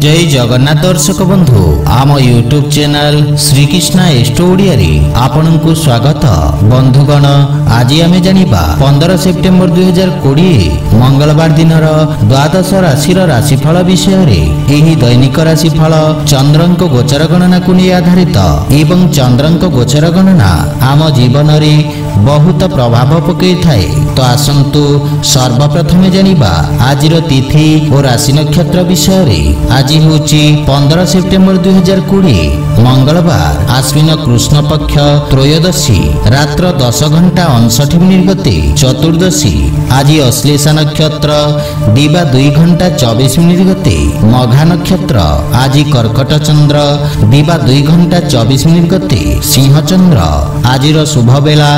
जय जगन्नाथ दर्शक बंधु आम YouTube channel Shrikrishna astro Odia रे आपनकु स्वागत। बंधुगण आज आमे जानिबा 15 सेप्टेम्बर 2020 मंगलवार दिनर द्वादश राशि राशिफल विषय रे। एही दैनिक राशिफल चंद्रंक गोचर गणना को नहीं आधारित एवं चंद्रंक गोचर गणना आम जीवन रे बहुत प्रभाव पकई थाए। तो आसंतु सर्वप्रथमे जानिबा आजिर तिथि और राशि नक्षत्र विषय रे। आज होची 15 सेप्टेम्बर 2020 मंगलवार आश्विन कृष्ण पक्ष त्रयोदशी रात्र 10:59 गते चतुर्दशी। आज अश्लेषा नक्षत्र दिवा 2:24 गते मघा नक्षत्र। आज कर्कट चंद्र दिवा 2:24 गते सिंह चंद्र। आज शुभ बेला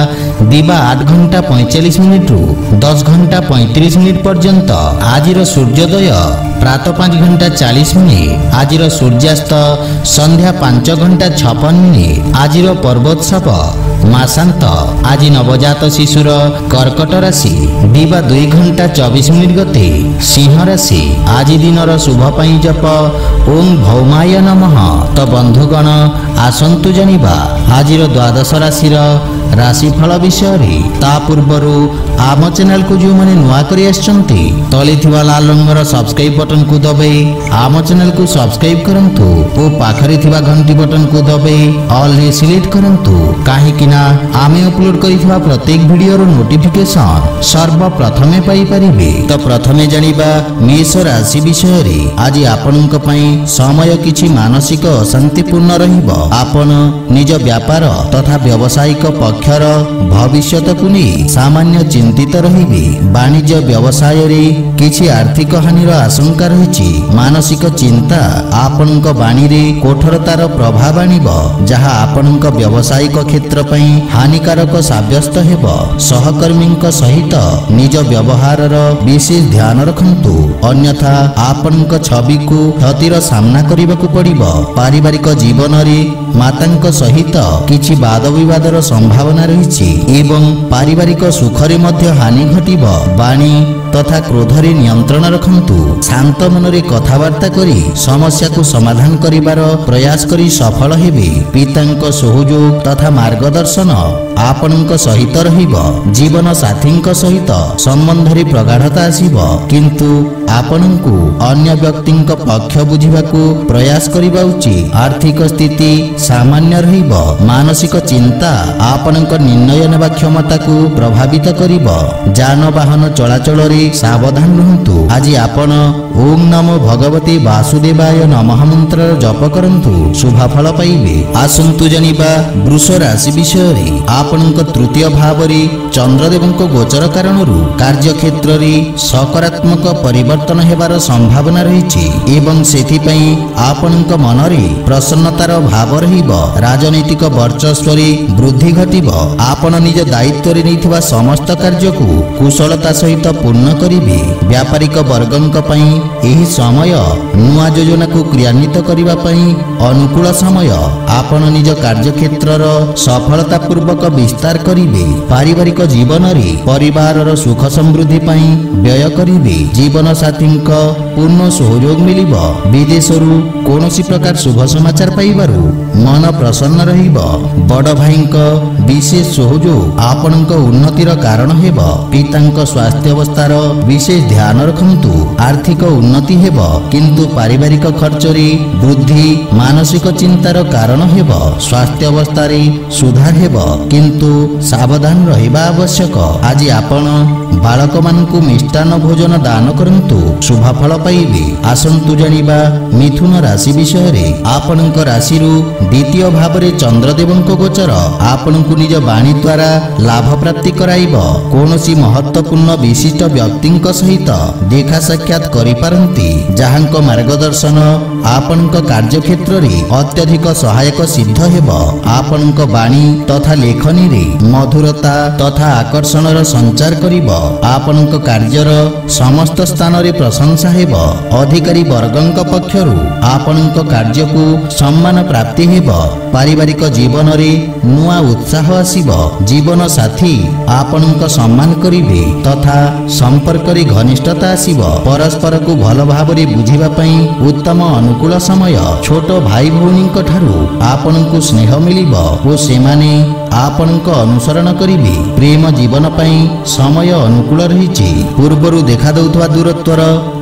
दिवा 8:45 रु 10:35 पर्यंत। आज सूर्योदय प्रातः 5:40। आज सूर्यास्त संध्या 5:56। आज पर्वोत्सव मासांत। आज नवजात शिशुर कर्कट राशि दिवा 2:24 गते सिंह राशि। आज दिनर शुभ पाई जप ओं भौमाय नमः। तो बंधुगण आसंतु जानिबा आजिर द्वादश राशि राशिफल विषय रे। ता पूर्वरु आम चैनल को जो माने नुआ करी आछंती तले थिबा लाल रंगर सब्सक्राइब बटन को दबाई आम चैनल को सब्सक्राइब करंतु ओ पाखरे थिबा घंटी बटन को दबाई ऑल रे सिलेक्ट करंतु काहे किना आमे अपलोड करिथिबा प्रत्येक वीडियो रो नोटिफिकेशन सर्वप्रथमे पाई परिबे। तो प्रथमे जानिबा मेष राशि विषय रे। आज आपनक पई समय किछि मानसिक अशांतिपूर्ण रहिबो। आपन निज व्यापार तथा व्यावसायिक पक्षर भविष्यत को नहीं सामान्य चिंतित रहिबे। वाणिज्य व्यवसाय रे किछि आर्थिक हानिर आशंका रहिछि। मानसिक चिंता आपनक वाणी रे कठोरतार प्रभाव आनिबो जहा आपनक व्यावसायिक क्षेत्र पई हानिकारक साब्यस्त हेबो। सहकर्मीक सहित निज व्यवहारर विशेष ध्यान रखंतु अन्यथा आपनक छवि को क्षतिर सामना करबाकू पड़िबो। पारिवारिक जीवन रे मातांक सहित किछि वाद विवादर संभावना रहिछि एवं पारिवारिक सुखरे मध्य हानि घटिबो। वाणी तथा क्रोधरे नियंत्रण रखंतु। शांत मनरे कथावार्ता करी समस्या को समाधान करिबार प्रयास करी सफल हेबे। पितांक सहयोग तथा मार्गदर्शन आपनक सहित रहिबो। जीवन साथींक सहित संबंधरे प्रगाढ़ता आसीबो किंतु आपनकु अन्य व्यक्तिंक पक्ष बुझिबाकू प्रयास करिबा उचित। आर्थिक स्थिति सामान्य रहिबो। मानसिक चिंता आपनक निर्णय नेबा क्षमता को प्रभावित करिबो। जानवाहन चलाचल रे सावधान रहंतु। आज आपण ओम नमो भगवते वासुदेवाय नमः मंत्र जप करंतु शुभफल पाइबे। आसंतु जानिबा वृष राशि विषय रे। आपनक तृतीय भाव रे चंद्रदेवंक गोचर कारणरू कार्य क्षेत्र रे सकारात्मक परिवर्तन हेबार संभावना रहिछि एवं सेथि पई आपनक मन रे प्रसन्नतार भाव रहिबो। राजनैतिक वर्चस्व रे वृद्धि घटिबो। आपण निज दायित्व रे नैथिबा समस्त कार्य को कुशलता सहित पूर्ण करिबे। व्यापारिक वर्गंक पई एही समय नुआ योजना को क्रियान्वित करिबा पई अनुकूल समय। आपण निज कार्य क्षेत्रर सफलता पूर्वक विस्तार करिबे। पारिवारिक जीवन रे परिवारर सुख समृद्धि पई व्यय करिबे। जीवन साथींक पूर्ण सहयोग मिलिबो। विदेशरू कोनोसी प्रकार शुभ समाचार पाइबारु मन प्रसन्न रहिबो। बड़ भाईंक विशेष सहयोग आपनक उन्नतिर कारण हेबो। पितांक स्वास्थ्य अवस्थार विशेष ध्यान रखंतु। आर्थिक उन्नति हेबो किंतु पारिवारिक खर्च रे वृद्धि मानसिक चिंतार कारण हेबो। स्वास्थ्य अवस्था रे सुधार हेबो किंतु सावधान रहिबा आवश्यक। आज आपण बालक मानकु मिष्टान्न भोजन दान करंतु शुभफल पाइबे। आसंतु जानिबा मिथुन राशि विषय रे। आपनक राशि रु द्वितीय भाव रे चंद्रदेवंक गोचर आपनकु निज वाणी द्वारा लाभ प्राप्ति कराइबो। कोनोसी महत्वपूर्ण विशिष्ट व्यक्तिंक सहित देखा साक्षात करि पारंती जहांक मार्गदर्शन आपनक कार्य क्षेत्र रे अत्यधिक सहायक सिद्ध हेबो। आपनक वाणी तथा लेखनी रे मधुरता तथा आकर्षणर संचार करिबो। आपनक कार्यर समस्त स्थान रे प्रशंसा हेबो। अधिकारी वर्गंक पक्षरु आपनक कार्य को सम्मान प्राप्ति हेबो। पारिवारिक जीवन रे नुआ उत्साह आसीबो। जीवन साथी आपनक सम्मान करिबे तथा संपर्क रे घनिष्ठता आसीबो। परस्पर को भल भाव रे बुझिबा पई उत्तम ଅନୁକୂଳ ସମୟ। ଛୋଟ ଭାଇ ଭଉଣୀଙ୍କ ଠାରୁ ଆପଣଙ୍କୁ ସ୍ନେହ ମିଳିବ ଓ ସେମାନେ ଆପଣଙ୍କ ଅନୁସରଣ କରିବେ। ପ୍ରେମ ଜୀବନ ପାଇଁ ସମୟ ଅନୁକୂଳ ରହିଛି। ପୂର୍ବରୁ ଦେଖାଦେଉଥିବା ଦୂରତ୍ୱର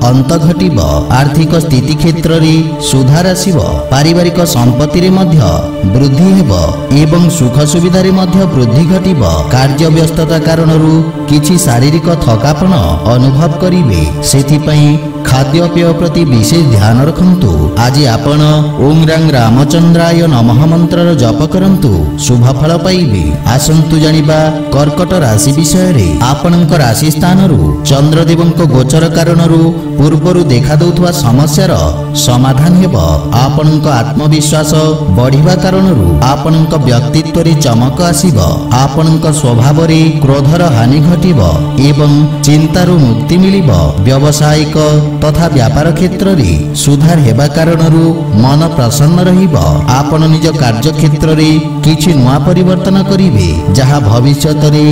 ଅନ୍ତ ଘଟିବ। ଆର୍ଥିକ ସ୍ଥିତି କ୍ଷେତ୍ରରେ ସୁଧାର ଆସିବ। ପାରିବାରିକ ସମ୍ପତ୍ତିରେ ମଧ୍ୟ ବୃଦ୍ଧି ହେବ ଏବଂ ସୁଖ ସୁବିଧାରେ ମଧ୍ୟ ବୃଦ୍ଧି ଘଟିବ। କାର୍ଯ୍ୟ ବ୍ୟସ୍ତତା କାରଣରୁ କିଛି ଶାରୀରିକ ଥକାପଣ ଅନୁଭବ କରିବେ। ସେଥିପାଇଁ ଖାଦ୍ୟପେୟ ପ୍ରତି ବିଶେଷ ଧ୍ୟାନ ରଖନ୍ତୁ। ଆଜି ଆପଣ ଓಂ ରାଂ ରାମଚନ୍ଦ୍ରାୟ ନମଃ ମନ୍ତ୍ରର ଜପ କରନ୍ତୁ, ଶୁଭ ଫଳ ପାଇବେ। ଆସନ୍ତୁ ଜାଣିବା କର୍କଟ ରାଶି ବିଷୟରେ। ଆପଣଙ୍କ ରାଶି ସ୍ଥାନରୁ ଚନ୍ଦ୍ରଦେବଙ୍କ ଗୋଚର କାରଣରୁ ପୂର୍ବରୁ ଦେଖାଦେଉଥିବା ସମସ୍ୟାର ସମାଧାନ ହେବ। ଆପଣଙ୍କ ଆତ୍ମବିଶ୍ୱାସ ବଢ଼ିବା କାରଣରୁ ଆପଣଙ୍କ ବ୍ୟକ୍ତିତ୍ୱରେ ଚମକ ଆସିବ। ଆପଣଙ୍କ ସ୍ୱଭାବରେ କ୍ରୋଧର ହାନି ଘଟିବ ଏବଂ ଚିନ୍ତାରୁ ମୁକ୍ତି ମିଳିବ। ବ୍ୟବସାୟିକ ତଥା ବ୍ୟାପାର କ୍ଷେତ୍ରରେ ସୁଧାର ହେବା କାରଣରୁ ମନ ପ୍ରସନ୍ନ ରହିବ। ଆପଣ ନିଜ କାର୍ଯ୍ୟକ୍ଷେତ୍ରରେ କିଛି ନୂଆ ପରିବର୍ତ୍ତନ କରିବେ, ଯାହା ଭବିଷ୍ୟତରେ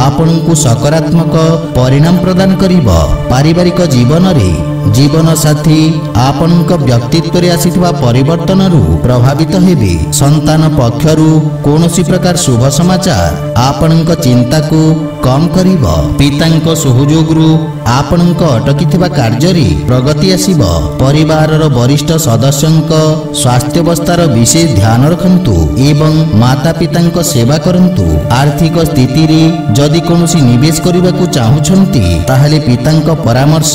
ଆପଣଙ୍କୁ ସକାରାତ୍ମକ ପରିଣାମ ପ୍ରଦାନ କରିବ। ପାରିବାରିକ ଜୀବନରେ ଜୀବନସାଥୀ ଆପଣଙ୍କ ବ୍ୟକ୍ତିତ୍ୱରେ ଆସିଥିବା ପରିବର୍ତ୍ତନରୁ ପ୍ରଭାବିତ ହେବେ। ସନ୍ତାନ ପକ୍ଷରୁ କୌଣସି ପ୍ରକାର ଶୁଭ ସମାଚାର ଆପଣଙ୍କ ଚିନ୍ତାକୁ କମ୍ କରିବ। ପିତାଙ୍କ ସହଯୋଗରୁ ଆପଣଙ୍କ ଅଟକିଥିବା କାର୍ଯ୍ୟରେ ପ୍ରଗତି ଆସିବ। ପରିବାରର ବରିଷ୍ଠ ସଦସ୍ୟଙ୍କ ସ୍ୱାସ୍ଥ୍ୟାବସ୍ଥାର ବିଶେଷ ଧ୍ୟାନ ରଖନ୍ତୁ ଏବଂ ମାତା ପିତାଙ୍କ ସେବା କରନ୍ତୁ। ଆର୍ଥିକ ସ୍ଥିତିରେ ଯଦି କୌଣସି ନିବେଶ କରିବାକୁ ଚାହୁଁଛନ୍ତି ତାହେଲେ ପିତାଙ୍କ ପରାମର୍ଶ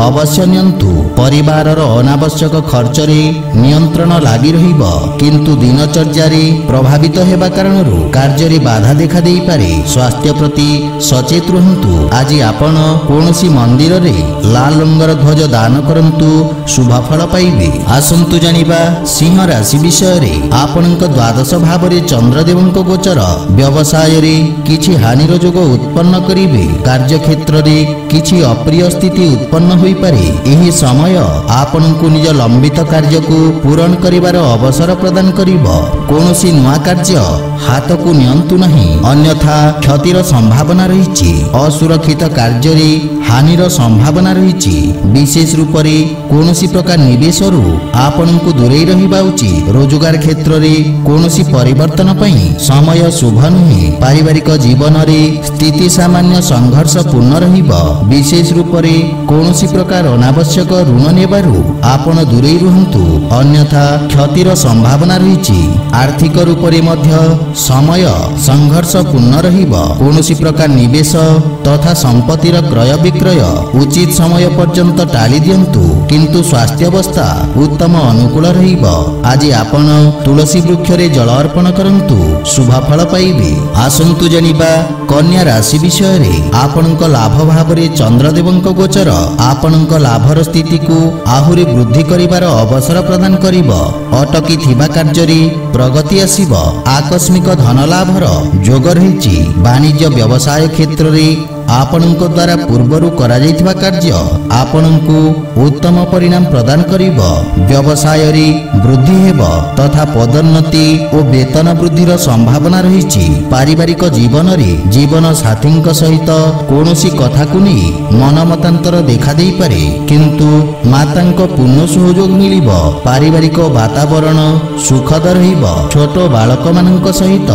ଅବଶ୍ୟ ନିଅନ୍ତୁ। ପରିବାରର ଅନାବଶ୍ୟକ ଖର୍ଚ୍ଚରେ ନିୟନ୍ତ୍ରଣ ଲାଗି ରହିବ, କିନ୍ତୁ ଦିନଚର୍ଯ୍ୟାରେ ପ୍ରଭାବିତ ହେବା କାରଣରୁ କାର୍ଯ୍ୟରେ ବାଧା ଦେଖାଦେଇପାରେ। ସ୍ୱାସ୍ଥ୍ୟ ପ୍ରତି ସଚେତ ରୁହନ୍ତୁ। ଆଜି ଆପଣ କୌଣସି ମନ୍ଦିରରେ ଲାଲ ରଙ୍ଗର ଧ୍ୱଜ ଦାନ କରନ୍ତୁ, ଶୁଭ ଫଳ ପାଇବେ। ଆସନ୍ତୁ ଜାଣିବା ସିଂହ ରାଶି ବିଷୟରେ। ଆପଣଙ୍କ ଦ୍ୱାଦଶ ଭାବରେ ଚନ୍ଦ୍ରଦେବଙ୍କ ଗୋଚର ବ୍ୟବସାୟରେ କିଛି ହାନିର ଯୋଗ ଉତ୍ପନ୍ନ କରିବେ। କାର୍ଯ୍ୟକ୍ଷେତ୍ରରେ କିଛି ଅପ୍ରିୟ ସ୍ଥିତି ଉତ୍ପନ୍ନ ହୋଇପାରେ। ଏହି ସମୟ ଆପଣଙ୍କୁ ନିଜ ଲମ୍ବିତ କାର୍ଯ୍ୟକୁ ପୂରଣ କରିବାର ଅବସର ପ୍ରଦାନ କରିବ। କୌଣସି ନୂଆ କାର୍ଯ୍ୟ ହାତକୁ ନିଅନ୍ତୁ ନାହିଁ, ଅନ୍ୟଥା କ୍ଷତିର ସମ୍ଭାବନା ରହିଛି। ଅସୁରକ୍ଷିତ କାର୍ଯ୍ୟରେ ହାନିର ସମ୍ଭାବନା ରହିଛି। ବିଶେଷ ରୂପରେ କୌଣସି ପ୍ରକାର ନିବେଶରୁ ଆପଣଙ୍କୁ ଦୂରେଇ ରହିବା ଉଚିତ। ରୋଜଗାର କ୍ଷେତ୍ରରେ କୌଣସି ପରିବର୍ତ୍ତନ ପାଇଁ ସମୟ ଶୁଭ ନୁହେଁ। ପାରିବାରିକ ଜୀବନରେ ସ୍ଥିତି ସାମାନ୍ୟ ସଂଘର୍ଷପୂର୍ଣ୍ଣ ରହିବ। ବିଶେଷ ରୂପରେ କୌଣସି ପ୍ରକାର ଅନାବଶ୍ୟକ ଋଣ ନେବାରୁ ଆପଣ ଦୂରେଇ ରୁହନ୍ତୁ, ଅନ୍ୟଥା କ୍ଷତିର ସମ୍ଭାବନା ରହିଛି। ଆର୍ଥିକ ରୂପରେ ମଧ୍ୟ ସମୟ ସଂଘର୍ଷପୂର୍ଣ୍ଣ ରହିବ। କୌଣସି ପ୍ରକାର ନିବେଶ ତଥା ସମ୍ପତ୍ତିର କ୍ରୟ ବିକ୍ରୟ ଉଚିତ ସମୟ ପର୍ଯ୍ୟନ୍ତ ଟାଳି ଦିଅନ୍ତୁ, କିନ୍ତୁ ସ୍ୱାସ୍ଥ୍ୟାବସ୍ଥା ଉତ୍ତମ ଅନୁକୂଳ ରହିବ। ଆଜି ଆପଣ ତୁଳସୀ ବୃକ୍ଷରେ ଜଳ ଅର୍ପଣ କରନ୍ତୁ, ଶୁଭ ଫଳ ପାଇବେ। ଆସନ୍ତୁ ଜାଣିବା କନ୍ୟା ରାଶି ବିଷୟରେ। ଆପଣଙ୍କ ଲାଭ ଭାବରେ ଚନ୍ଦ୍ରଦେବଙ୍କ ଗୋଚର ଆପଣଙ୍କ ଲାଭର ସ୍ଥିତିକୁ ଆହୁରି ବୃଦ୍ଧି କରିବାର ଅବସର ପ୍ରଦାନ କରିବ। ଅଟକି ଥିବା କାର୍ଯ୍ୟରେ ପ୍ରଗତି ଆସିବ। ଆକସ୍ମିକ ଧନ ଲାଭର ଯୋଗ ରହିଛି। ବାଣିଜ୍ୟ ବ୍ୟବସାୟ କ୍ଷେତ୍ରରେ ଆପଣଙ୍କ ଦ୍ୱାରା ପୂର୍ବରୁ କରାଯାଇଥିବା କାର୍ଯ୍ୟ ଆପଣଙ୍କୁ ଉତ୍ତମ ପରିଣାମ ପ୍ରଦାନ କରିବ। ବ୍ୟବସାୟରେ ବୃଦ୍ଧି ହେବ ତଥା ପଦୋନ୍ନତି ଓ ବେତନ ବୃଦ୍ଧିର ସମ୍ଭାବନା ରହିଛି। ପାରିବାରିକ ଜୀବନରେ ଜୀବନ ସାଥୀଙ୍କ ସହିତ କୌଣସି କଥାକୁ ନେଇ ମନମତାନ୍ତର ଦେଖାଦେଇପାରେ, କିନ୍ତୁ ମାତାଙ୍କ ପୂର୍ଣ୍ଣ ସହଯୋଗ ମିଳିବ। ପାରିବାରିକ ବାତାବରଣ ସୁଖଦ ରହିବ। ଛୋଟ ବାଳକମାନଙ୍କ ସହିତ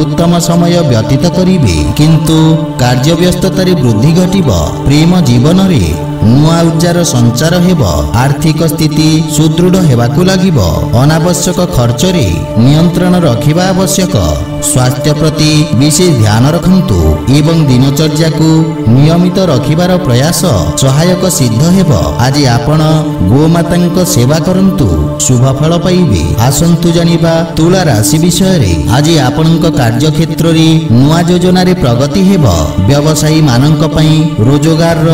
ଉତ୍ତମ ସମୟ ବ୍ୟତୀତ କରିବେ, କିନ୍ତୁ କାର୍ଯ୍ୟ ବ୍ୟସ୍ତତାରେ ବୃଦ୍ଧି ଘଟିବ। ପ୍ରେମ ଜୀବନରେ ନୂଆ ଉର୍ଜାର ସଞ୍ଚାର ହେବ। ଆର୍ଥିକ ସ୍ଥିତି ସୁଦୃଢ଼ ହେବାକୁ ଲାଗିବ। ଅନାବଶ୍ୟକ ଖର୍ଚ୍ଚରେ ନିୟନ୍ତ୍ରଣ ରଖିବା ଆବଶ୍ୟକ। ସ୍ୱାସ୍ଥ୍ୟ ପ୍ରତି ବିଶେଷ ଧ୍ୟାନ ରଖନ୍ତୁ ଏବଂ ଦିନଚର୍ଯ୍ୟାକୁ ନିୟମିତ ରଖିବାର ପ୍ରୟାସ ସହାୟକ ସିଦ୍ଧ ହେବ। ଆଜି ଆପଣ ଗୋମାତାଙ୍କ ସେବା କରନ୍ତୁ, ଶୁଭ ଫଳ ପାଇବେ। ଆସନ୍ତୁ ଜାଣିବା ତୁଳା ରାଶି ବିଷୟରେ। ଆଜି ଆପଣଙ୍କ କାର୍ଯ୍ୟକ୍ଷେତ୍ରରେ ନୂଆ ଯୋଜନାରେ ପ୍ରଗତି ହେବ। ବ୍ୟବସାୟୀ ମାନଙ୍କ ପାଇଁ ରୋଜଗାରର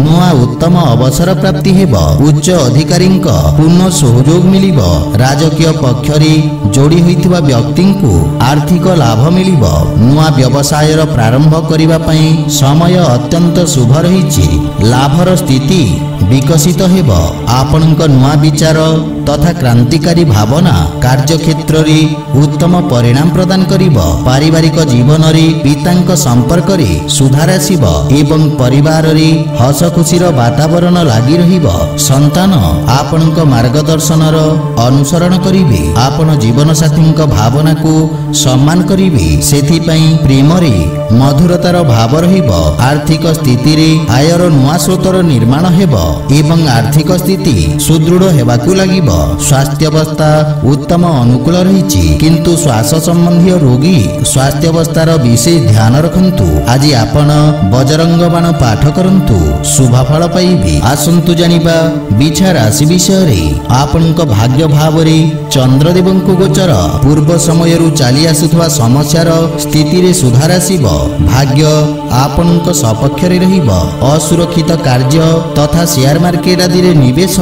ନୂଆ ଉତ୍ତମ ଅବସର ପ୍ରାପ୍ତି ହେବ। ଉଚ୍ଚ ଅଧିକାରୀଙ୍କ ପୂର୍ଣ୍ଣ ସହଯୋଗ ମିଳିବ। ରାଜକୀୟ ପକ୍ଷରେ ଯୋଡ଼ି ହୋଇଥିବା ବ୍ୟକ୍ତିଙ୍କୁ ଆର୍ଥିକ ଲାଭ ମିଳିବ। ନୂଆ ବ୍ୟବସାୟର ପ୍ରାରମ୍ଭ କରିବା ପାଇଁ ସମୟ ଅତ୍ୟନ୍ତ ଶୁଭ ରହିଛି। ଲାଭର ସ୍ଥିତି विकसित हेब। आपणक नुआ विचार तथा क्रांतिकारी भावना कार्यक्षेत्र रे उत्तम परिणाम प्रदान करिब। पारिवारिक जीवन रे पितांक संपर्क रे सुधार आसीब एवं परिवार रे हस खुशीर वातावरण लागि रहिब। संतान आपणक मार्गदर्शन रो अनुसरण करिवे। आपण जीवन साथींक भावना को सम्मान करिवे। सेथि पई प्रेम रे मधुरतार भाव रहिब। आर्थिक स्थिति रे आयर नुआ स्रोतर निर्माण हेब एवं आर्थिक स्थिति सुदृढ़ हेबाकु लागिब। स्वास्थ्य अवस्था उत्तम अनुकूल रहिछि किंतु श्वास संबंधी रोगी स्वास्थ्य अवस्थार विशेष ध्यान रखंतु। आज आपण बजरंग बाण पाठ करंतु शुभ फल पाइबे। आसंतु जानिबा बिछा राशि विषय रे। आपणक भाग्य भाव रे चंद्रदेवंक गोचर पूर्व समय रु चाली आसुथवा समस्यार स्थिति रे सुधार आसीब। भाग्य आपणक सपक्ष रे रहिब। असुरक्षित कार्य तथा शेयर मार्केट आदि रे निवेश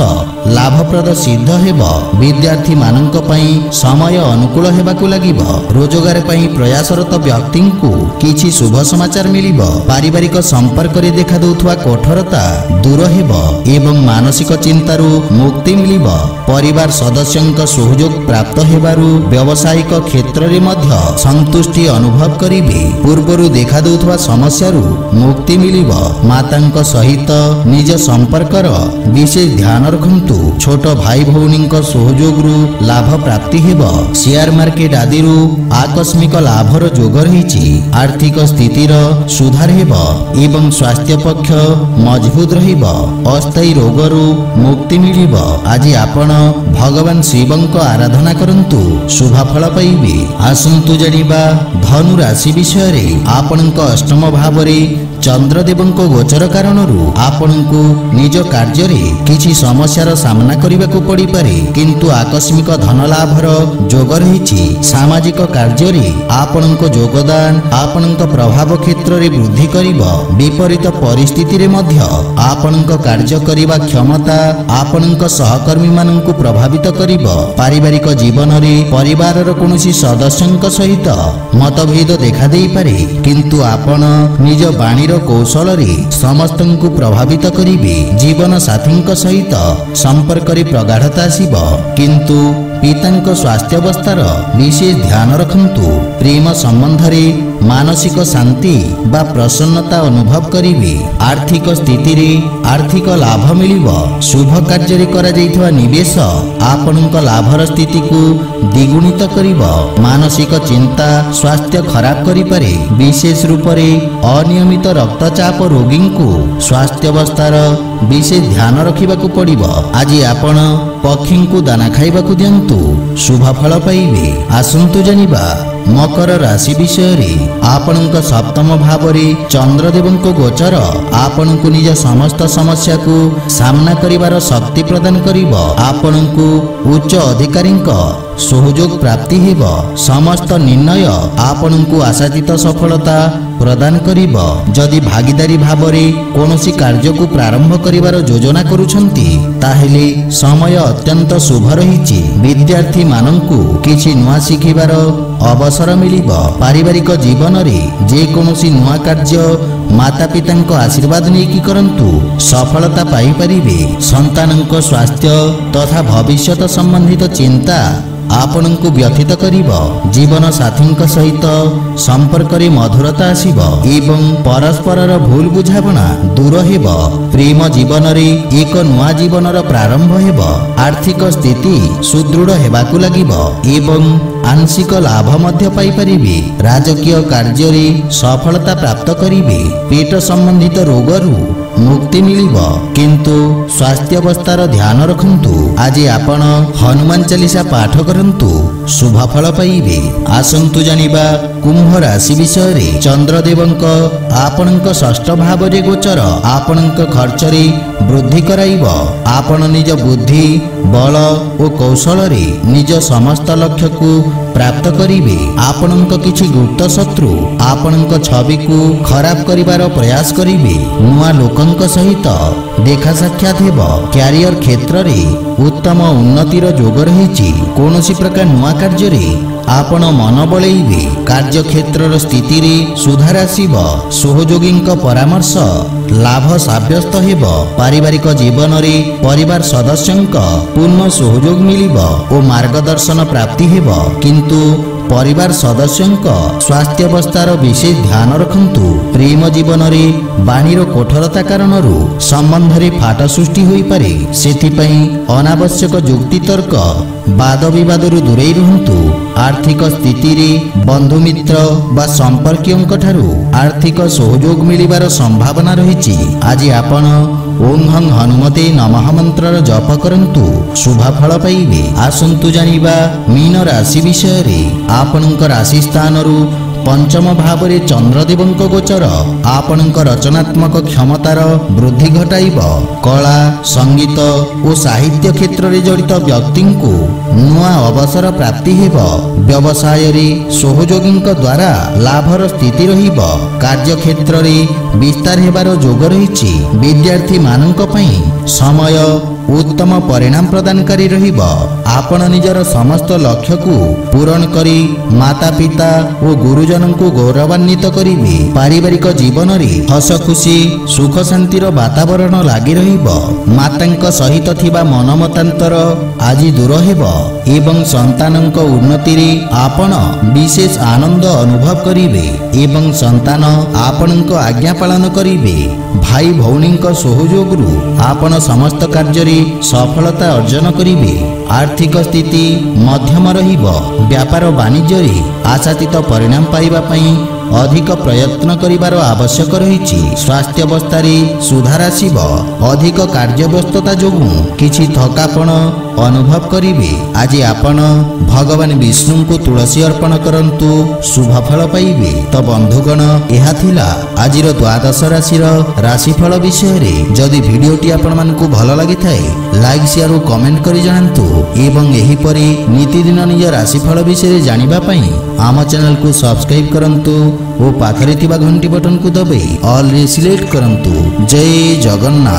लाभप्रद सिद्ध हेब। विद्यार्थी मानक पई समय अनुकूल हेबाकु लागिब। रोजगार पई प्रयासरत व्यक्ति को किछि शुभ समाचार मिलिब। पारिवारिक संपर्क रे देखा दउथवा कठोरता दूर हेब एवं मानसिक चिंतारु मुक्ति मिलिब। परिवार सदस्यंक सहयोग प्राप्त हेबारु व्यावसायिक क्षेत्र रे मध्य संतुष्टि अनुभव करिवे। पूर्वरु देखा दउथवा समस्यारु मुक्ति मिलिब। मातांक सहित निज संपर्कर विशेष ध्यान रखंतु। छोट भाई भौनींक सहयोगरु लाभ प्राप्ति हेब। शेयर मार्केट आदि रु आकस्मिक लाभर जोग रहिछि। आर्थिक स्थितिर सुधार हेब एवं स्वास्थ्य पक्ष मजबूत रहिब। अस्थायी रोगरु मुक्ति मिलिब। आज आपण भगवान शिवंक आराधना करंतु शुभ फल पाइबे। आसंतु जानिबा धनु राशि विषय रे। आपणक अष्टम भाव रे चंद्रदेवंक गोचर कारणरू आपणकु निज कार्य रे किछि समस्यार सामना करिबाकु पड़ी पारे किंतु आकस्मिक धन लाभर जोग रहिछि। सामाजिक कार्य रे आपणक योगदान आपणक प्रभाव क्षेत्र रे वृद्धि करिब। विपरीत परिस्थिति रे मध्य आपणक कार्य करिबा क्षमता आपणक सहकर्मी माननकु प्रभावित करिब। पारिवारिक जीवन रे परिवारर कोनोसी सदस्यंक सहित मतभेद देखा देई पारे किंतु आपण निज बाणी कौशल रे समस्तंकु प्रभावित करिवे। जीवन साथींक सहित संपर्क रे प्रगाढ़ता आसीब किंतु पितांक स्वास्थ्य अवस्थार विशेष ध्यान रखंतु। प्रेम संबंध रे मानसिक शांति बा प्रसन्नता अनुभव करिवे। आर्थिक स्थिति रे आर्थिक लाभ मिलिब। शुभ कार्य रे करा जाइथवा निवेश आपणक लाभर स्थिति को द्विगुणित करिब। मानसिक चिंता स्वास्थ्य खराब करि पारे। विशेष रूप रे अनियमित रक्तचाप रोगी को स्वास्थ्य अवस्थार विशेष ध्यान रखिबाकु पड़िब। आज आपण पक्षी को दाना खाइबाकु दियंतु शुभ फल पाइबे। आसंतु जानिबा मकर राशि विषय रे। आपणक सप्तम भाव रे चंद्रदेवंक गोचर आपणकु निज समस्त समस्या को सामना करिवार शक्ति प्रदान करिब। आपणकु उच्च अधिकारींक सहयोग प्राप्ति हेब। समस्त निर्णय आपणकु आशातीत सफलता प्रदान करिब। जदि भागीदारी भाव रे कोनोसी कार्य को प्रारंभ करिवार योजना करूछंती ताहेले समय अत्यंत शुभ रहिछि। विद्यार्थी माननकु किछि नुआ शिखिबार अवसर मिलिब। पारिवारिक जीवन रे जे कोनोसी नुआ कार्य माता पितांक आशीर्वाद नेकी करंतु सफलता पाई परिबे। संतानंक स्वास्थ्य तथा भविष्यत संबंधित चिंता आपणकु व्यथित करिब। जीवन साथींक सहित संपर्क रे मधुरता आसीब एवं परस्परर भूल बुझाबना दूर हेब। प्रेम जीवन रे एक नुआ जीवनर प्रारंभ हेब। आर्थिक स्थिति सुदृढ़ हेबाकु लागिब एवं आंशिक लाभ मध्य पाई परिबे। राजकीय कार्य रे सफलता प्राप्त करिबे। पेट संबंधित रोगरु मुक्ति मिलिब किंतु स्वास्थ्य अवस्थार ध्यान रखंतु। आज आपण हनुमान चालीसा पाठ करंतु शुभ फल पाइबे। आसंतु जानिबा कुंभ राशि विषय रे। चंद्रदेवंक आपणक षष्ठ भाव रे गोचर आपणक खर्च रे वृद्धि कराइब। आपण निज बुद्धि बल और कौशल रे निज समस्त लक्ष्य को प्राप्त करिवे। आपणक किछि गुप्त शत्रु आपणक छवि को खराब करिवार प्रयास करिवे। नुआ लोकंक सहित देखा साक्षात हेब। क्यारियर क्षेत्र में उत्तम उन्नतिर जोग रही। कौन प्रकार नुआ कार्य आपण मन बलैबे। कार्य क्षेत्र स्थिति रे सुधार आसीब। सहयोगी परामर्श लाभ साब्यस्त हेब। पारिवारिक जीवन रे परिवार सदस्यंक पूर्ण सहयोग मिलिब और मार्गदर्शन प्राप्ति हेब। किंतु परिवार सदस्यंक स्वास्थ्य अवस्थार विशेष ध्यान रखंतु। प्रेम जीवन रे बाणीर कठोरता कारणरू संबंध रे फाट सृष्टि होई पारे। सेथिपई अनावश्यक जुक्ति तर्क वाद विवादरू दूरेई रहंतु। आर्थिक स्थिति रे बंधु मित्र बा संपर्कियों ठारू आर्थिक सहयोग मिलिबार संभावना रही। आज आपण ओं हं हनुमते नमः मंत्र जप करंतु शुभ फल पाइबे। आसंतु जानिबा मीन राशि विषय रे। आपणक राशि स्थानरू पंचम भाव रे चंद्रदेवंक गोचर आपणक रचनात्मक क्षमतार वृद्धि घटाइब। कला संगीत और साहित्य क्षेत्र रे जड़ित व्यक्ति को नुआ अवसर प्राप्ति हेब। व्यवसाय रे सहयोगी द्वारा लाभर स्थिति रहिब। कार्य क्षेत्र रे विस्तार हेबार जोग रही। विद्यार्थी मानक पई समय उत्तम परिणाम प्रदानकारी रहिब। आपण निजर समस्त लक्ष्य को पूरण करी माता पिता और गुरुजन को गौरवान्वित करिवे। पारिवारिक जीवन रे हस खुशी सुख शांतिर वातावरण लागी रहिब। मातांक सहित थिबा मनमतांतर आज दूर हेब एवं संतानंक उन्नति रे आपण विशेष आनंद अनुभव करिवे एवं संतान आपणक आज्ञा पालन करिवे। भाई भौणींक सहयोगरू आपण समस्त कार्य रे सफलता अर्जन करिवे। आर्थिक स्थिति मध्यम रहिब। व्यापार वाणिज्य रे आशातीत परिणाम पाइबा पई अधिक प्रयत्न करिवार आवश्यक रही। स्वास्थ्य अवस्था रे सुधार आसीब। अधिक कार्य व्यस्तता जोगु किछि थकापण अनुभव करिवे। आज आपण भगवान विष्णु को तुलसी अर्पण करंतु शुभ फल पाइबे। तो बंधुगण यह थिला आजिर द्वादश राशिर राशिफल विषय रे। जदि वीडियोटी आपण मानकु भल लागि थाए लाइक शेयर और कमेंट करि जणांतु एवं एही परि नीतिदिन निज राशिफल विषय जानिबा पई आम चैनल को सब्सक्राइब करंतु और पाखरे थिबा घंटी बटन को दबाई ऑल रे सिलेक्ट करंतु। जय जगन्नाथ।